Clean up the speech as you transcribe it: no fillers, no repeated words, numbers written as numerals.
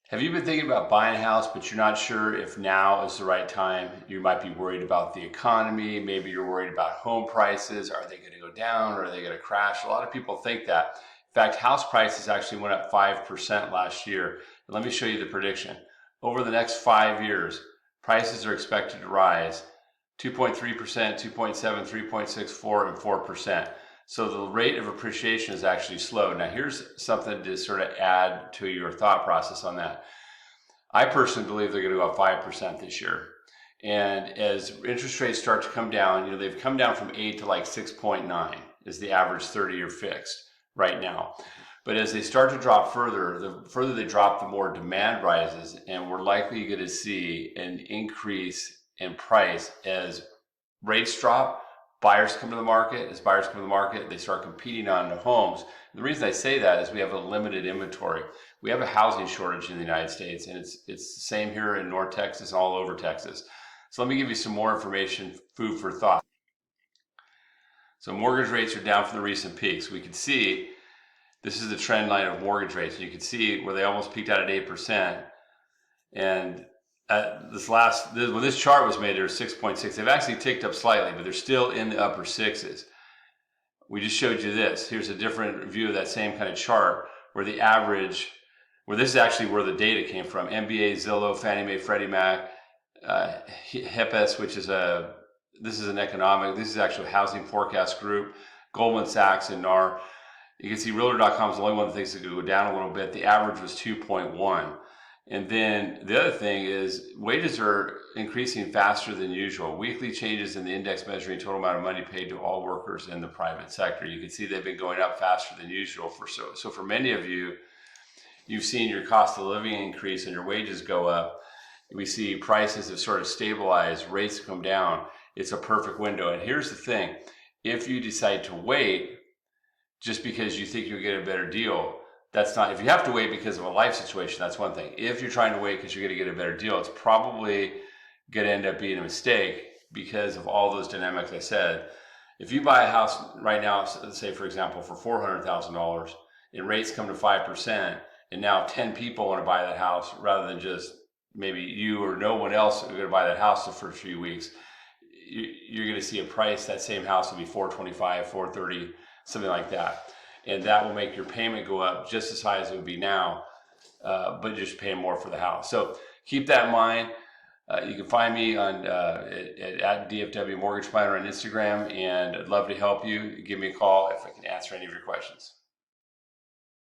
Have you been thinking about buying a house, but you're not sure if now is the right time? You might be worried about the economy. Maybe you're worried about home prices. Are they going to go down or are they going to crash? A lot of people think that. In fact, house prices actually went up 5% last year. And let me show you the prediction. Over the next 5 years, prices are expected to rise 2.3%, 2.7, 3.64, and 4%. So the rate of appreciation is actually slow. Now here's something to sort of add to your thought process on that. I personally believe they're going to go up 5% this year. And as interest rates start to come down, they've come down from 8 to like 6.9 is the average 30-year fixed right now. But as they start to drop further, the further they drop, the more demand rises, and we're likely going to see an increase in price as rates drop. Buyers come to the market. As buyers come to the market, they start competing on the homes. And the reason I say that is we have a limited inventory. We have a housing shortage in the United States, and it's the same here in North Texas, all over Texas. So let me give you some more information, food for thought. So mortgage rates are down from the recent peaks. We can see this is the trend line of mortgage rates. You can see where they almost peaked out at 8%. And when this chart was made, there was 6.6. They've actually ticked up slightly, but they're still in the upper sixes. We just showed you this. Here's a different view of that same kind of chart where the average, where this is actually where the data came from. MBA, Zillow, Fannie Mae, Freddie Mac, HIPAS, this is this is actually a housing forecast group, Goldman Sachs and NAR. You can see Realtor.com is the only one that thinks it could go down a little bit. The average was 2.1. And then the other thing is wages are increasing faster than usual. Weekly changes in the index measuring total amount of money paid to all workers in the private sector. You can see they've been going up faster than usual. So for many of you, you've seen your cost of living increase and your wages go up. We see prices have sort of stabilized, rates come down. It's a perfect window. And here's the thing. If you decide to wait just because you think you'll get a better deal, that's not, if you have to wait because of a life situation, that's one thing. If you're trying to wait because you're going to get a better deal, it's probably going to end up being a mistake because of all those dynamics I said. If you buy a house right now, let's say for example, for $400,000 and rates come to 5%, and now 10 people want to buy that house rather than just maybe you or no one else are going to buy that house the first few weeks, you're going to see a price, that same house will be $425,000, $430,000, something like that. And that will make your payment go up just as high as it would be now, but you're just paying more for the house. So keep that in mind. You can find me on at DFW Mortgage Planner on Instagram, and I'd love to help you. Give me a call if I can answer any of your questions.